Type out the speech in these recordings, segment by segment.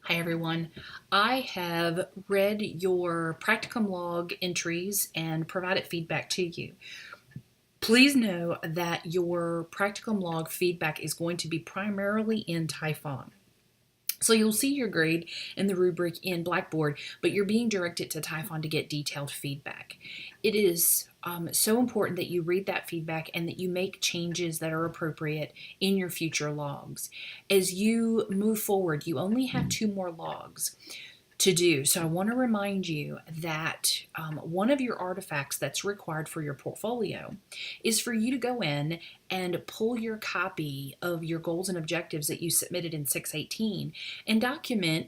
Hi everyone. I have read your practicum log entries and provided feedback to you. Please know that your practicum log feedback is going to be primarily in Typhon. So you'll see your grade in the rubric in Blackboard, but you're being directed to Typhon to get detailed feedback. It is so important that you read that feedback and that you make changes that are appropriate in your future logs. As you move forward, you only have 2 more logs to do. So I want to remind you that one of your artifacts that's required for your portfolio is for you to go in and pull your copy of your goals and objectives that you submitted in 618 and document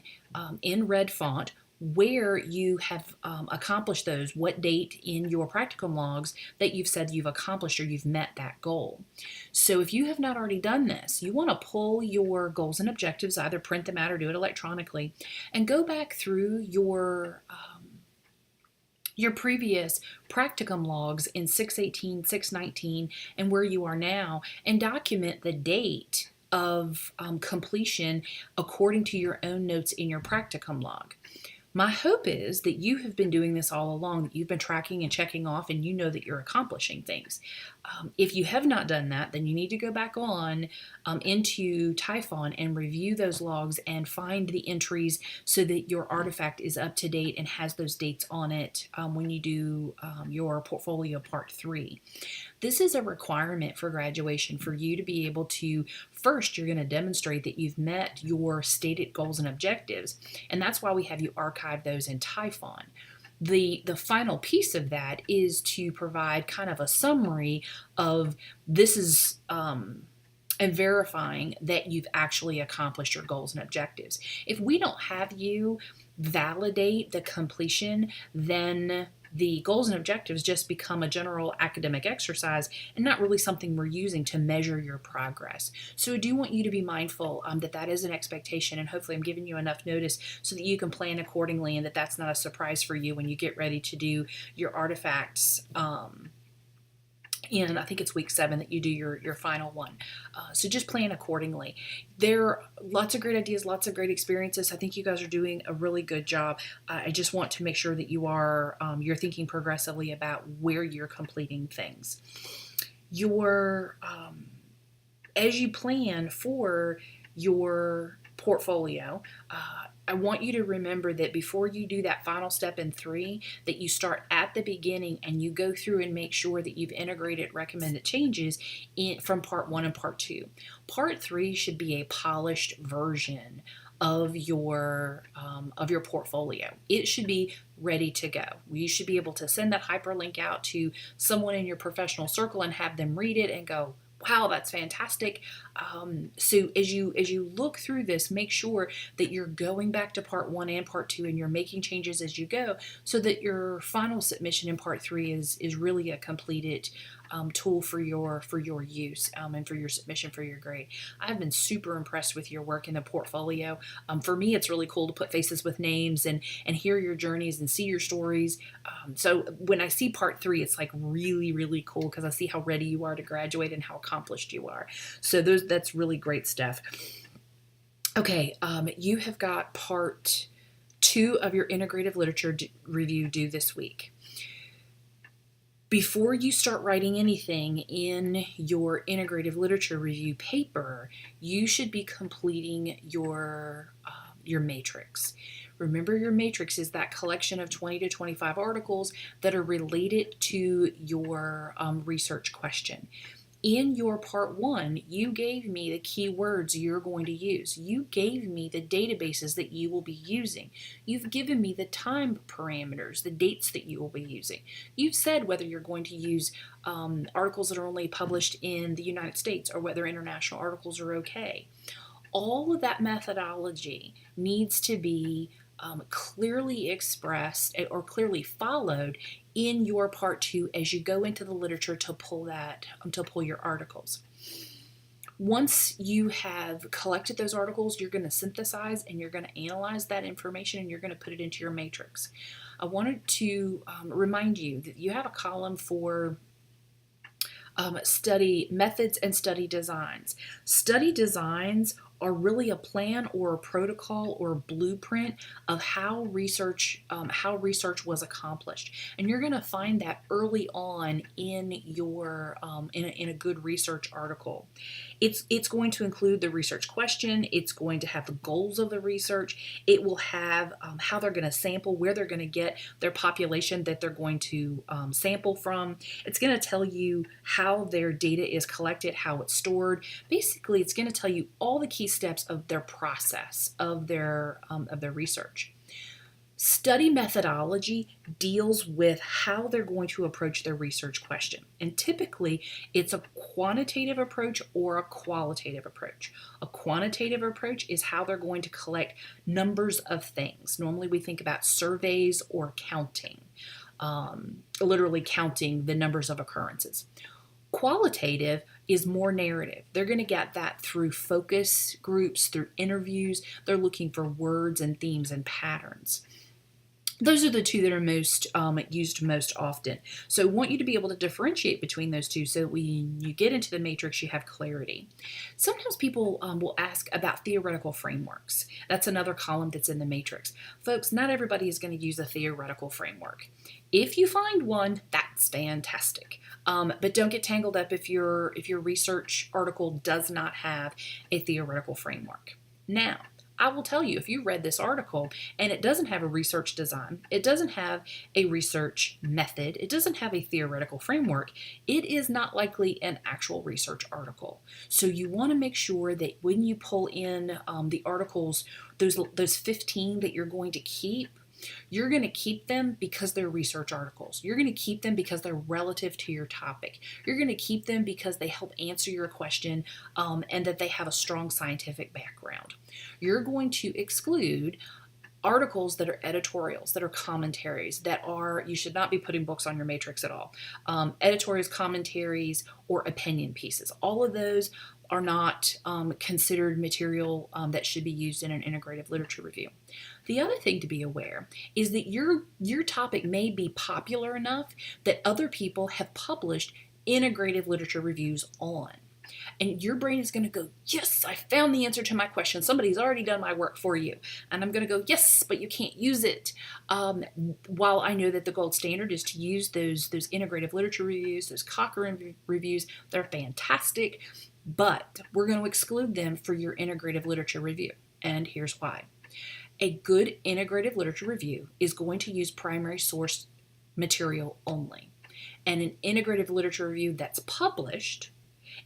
in red font where you have accomplished those, what date in your practicum logs that you've said you've accomplished or you've met that goal. So if you have not already done this, you want to pull your goals and objectives, either print them out or do it electronically, and go back through your previous practicum logs in 618, 619, and where you are now, and document the date of completion according to your own notes in your practicum log. My hope is that you have been doing this all along, that you've been tracking and checking off, and you know that you're accomplishing things. If you have not done that, then you need to go back on into Typhon and review those logs and find the entries so that your artifact is up to date and has those dates on it when you do your portfolio part 3. This is a requirement for graduation for you to be able to, first, you're going to demonstrate that you've met your stated goals and objectives, and that's why we have you archive those in Typhon. The final piece of that is to provide kind of a summary of this is and verifying that you've actually accomplished your goals and objectives. If we don't have you validate the completion, then the goals and objectives just become a general academic exercise and not really something we're using to measure your progress. So I do want you to be mindful that that is an expectation, and hopefully I'm giving you enough notice so that you can plan accordingly and that that's not a surprise for you when you get ready to do your artifacts in, I think it's week 7 that you do your final one. So just plan accordingly. There are lots of great ideas, lots of great experiences. I think you guys are doing a really good job. I just want to make sure that you're thinking progressively about where you're completing things. As you plan for your portfolio, I want you to remember that before you do that final step in 3, that you start at the beginning and you go through and make sure that you've integrated recommended changes from part 1 and part 2. Part 3 should be a polished version of your portfolio. It should be ready to go. You should be able to send that hyperlink out to someone in your professional circle and have them read it and go, wow, that's fantastic. So as you look through this, make sure that you're going back to part 1 and part 2 and you're making changes as you go so that your final submission in part 3 is really a completed tool for your use and for your submission for your grade. I've been super impressed with your work in the portfolio. For me, it's really cool to put faces with names and hear your journeys and see your stories. So when I see part 3, it's like really, really cool because I see how ready you are to graduate and how accomplished you are. So that's really great stuff. Okay, you have got part 2 of your integrative literature review due this week. Before you start writing anything in your integrative literature review paper, you should be completing your matrix. Remember, your matrix is that collection of 20 to 25 articles that are related to your research question. In your part 1, you gave me the keywords you're going to use. You gave me the databases that you will be using. You've given me the time parameters, the dates that you will be using. You've said whether you're going to use articles that are only published in the United States or whether international articles are okay. All of that methodology needs to be clearly expressed or clearly followed in your part 2 as you go into the literature to pull your articles. Once you have collected those articles, you're going to synthesize and you're going to analyze that information and you're going to put it into your matrix. I wanted to remind you that you have a column for study methods and study designs. Study designs are really a plan or a protocol or a blueprint of how research was accomplished, and you're going to find that early on in your in a good research article. It's going to include the research question. It's going to have the goals of the research. It will have how they're going to sample, where they're going to get their population that they're going to sample from. It's going to tell you how their data is collected, how it's stored. Basically, it's going to tell you all the key steps of their process of their research. Study methodology deals with how they're going to approach their research question. And typically, it's a quantitative approach or a qualitative approach. A quantitative approach is how they're going to collect numbers of things. Normally, we think about surveys or counting, literally counting the numbers of occurrences. Qualitative is more narrative. They're going to get that through focus groups, through interviews. They're looking for words and themes and patterns. Those are the two that are most used most often. So I want you to be able to differentiate between those two so when you get into the matrix, you have clarity. Sometimes people will ask about theoretical frameworks. That's another column that's in the matrix. Folks, not everybody is going to use a theoretical framework. If you find one, that's fantastic. But don't get tangled up if your research article does not have a theoretical framework. Now, I will tell you, if you read this article and it doesn't have a research design, it doesn't have a research method, it doesn't have a theoretical framework, it is not likely an actual research article. So you want to make sure that when you pull in the articles, those 15 that you're going to keep, you're going to keep them because they're research articles. You're going to keep them because they're relative to your topic. You're going to keep them because they help answer your question and that they have a strong scientific background. You're going to exclude articles that are editorials, that are commentaries, you should not be putting books on your matrix at all. Editorials, commentaries, or opinion pieces. All of those are not considered material that should be used in an integrative literature review. The other thing to be aware is that your topic may be popular enough that other people have published integrative literature reviews on. And your brain is going to go, yes, I found the answer to my question. Somebody's already done my work for you. And I'm going to go, yes, but you can't use it. While I know that the gold standard is to use those integrative literature reviews, those Cochrane reviews, they're fantastic, but we're going to exclude them for your integrative literature review. And here's why. A good integrative literature review is going to use primary source material only. And an integrative literature review that's published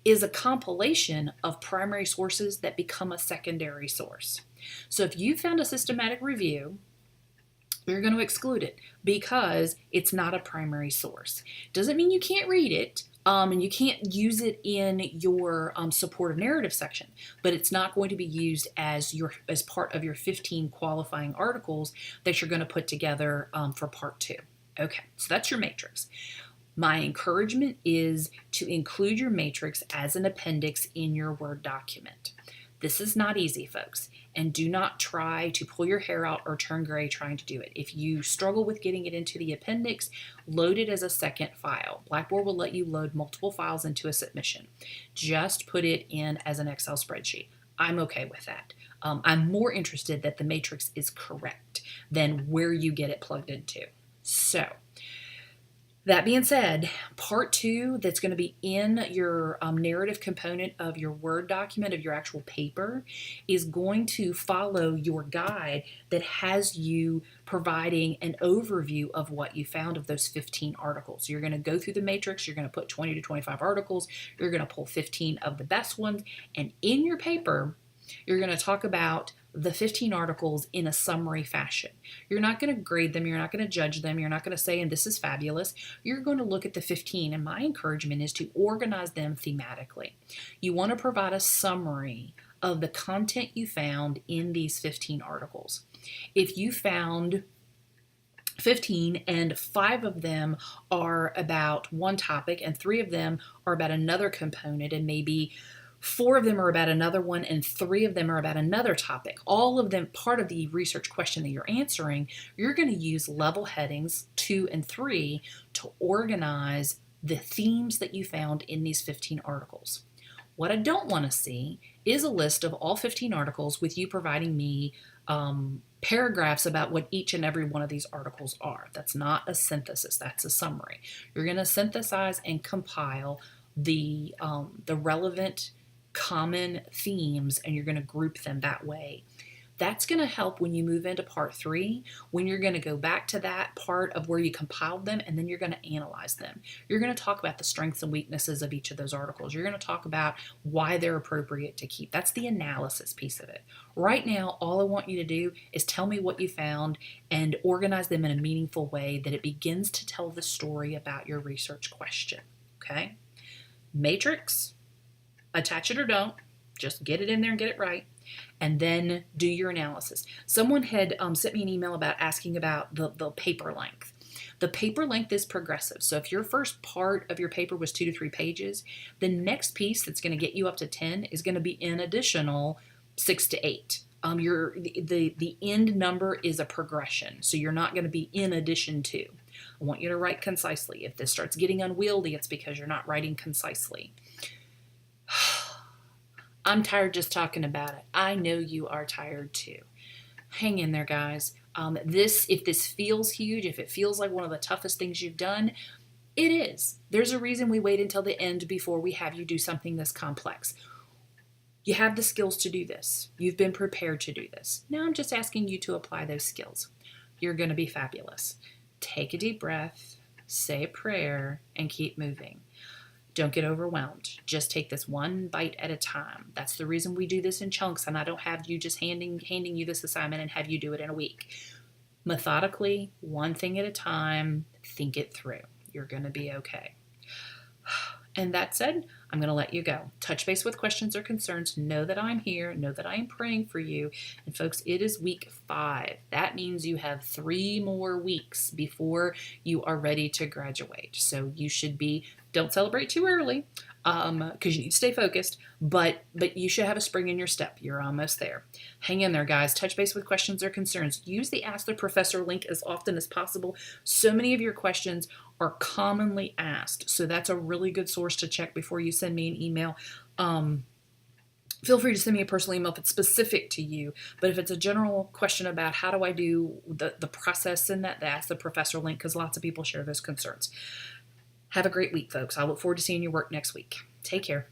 is a compilation of primary sources that become a secondary source. So if you found a systematic review, you're going to exclude it because it's not a primary source. Doesn't mean you can't read it, and you can't use it in your supportive narrative section, but it's not going to be used as part of your 15 qualifying articles that you're going to put together for part 2. Okay, so that's your matrix. My encouragement is to include your matrix as an appendix in your Word document. This is not easy, folks, and do not try to pull your hair out or turn gray trying to do it. If you struggle with getting it into the appendix, load it as a second file. Blackboard will let you load multiple files into a submission. Just put it in as an Excel spreadsheet. I'm okay with that. I'm more interested that the matrix is correct than where you get it plugged into. So, that being said, part 2 that's going to be in your narrative component of your Word document, of your actual paper, is going to follow your guide that has you providing an overview of what you found of those 15 articles. You're going to go through the matrix, you're going to put 20 to 25 articles, you're going to pull 15 of the best ones, and in your paper, you're going to talk about the 15 articles in a summary fashion. You're not going to grade them, you're not going to judge them, you're not going to say, and this is fabulous. You're going to look at the 15, and my encouragement is to organize them thematically. You want to provide a summary of the content you found in these 15 articles. If you found 15 and 5 of them are about one topic and 3 of them are about another component, and maybe 4 of them are about another one, and 3 of them are about another topic. All of them part of the research question that you're answering. You're going to use level headings 2 and 3 to organize the themes that you found in these 15 articles. What I don't want to see is a list of all 15 articles with you providing me paragraphs about what each and every one of these articles are. That's not a synthesis, that's a summary. You're going to synthesize and compile the relevant common themes, and you're going to group them that way. That's going to help when you move into part 3, when you're going to go back to that part of where you compiled them, and then you're going to analyze them. You're going to talk about the strengths and weaknesses of each of those articles. You're going to talk about why they're appropriate to keep. That's the analysis piece of it. Right now, all I want you to do is tell me what you found and organize them in a meaningful way that it begins to tell the story about your research question. Okay? Matrix, attach it or don't, just get it in there and get it right, and then do your analysis. Someone had sent me an email about asking about the paper length. The paper length is progressive. So if your first part of your paper was 2 to 3 pages, the next piece that's going to get you up to 10 is going to be an additional 6 to 8. The end number is a progression, so you're not going to be in addition to. I want you to write concisely. If this starts getting unwieldy, it's because you're not writing concisely. I'm tired just talking about it. I know you are tired too. Hang in there, guys. If this feels huge, if it feels like one of the toughest things you've done, it is. There's a reason we wait until the end before we have you do something this complex. You have the skills to do this. You've been prepared to do this. Now I'm just asking you to apply those skills. You're going to be fabulous. Take a deep breath, say a prayer, and keep moving. Don't get overwhelmed. Just take this one bite at a time. That's the reason we do this in chunks, and I don't have you just handing you this assignment and have you do it in a week. Methodically, one thing at a time, think it through. You're going to be okay. And that said, I'm going to let you go. Touch base with questions or concerns. Know that I'm here. Know that I am praying for you. And folks, it is week 5. That means you have 3 more weeks before you are ready to graduate. So you should be, don't celebrate too early because you need to stay focused, but you should have a spring in your step. You're almost there. Hang in there, guys. Touch base with questions or concerns. Use the Ask the Professor link as often as possible. So many of your questions are commonly asked, so that's a really good source to check before you send me an email. Feel free to send me a personal email if it's specific to you, but if it's a general question about how do I do the process, send that to Ask the Professor link because lots of people share those concerns. Have a great week, folks. I look forward to seeing your work next week. Take care.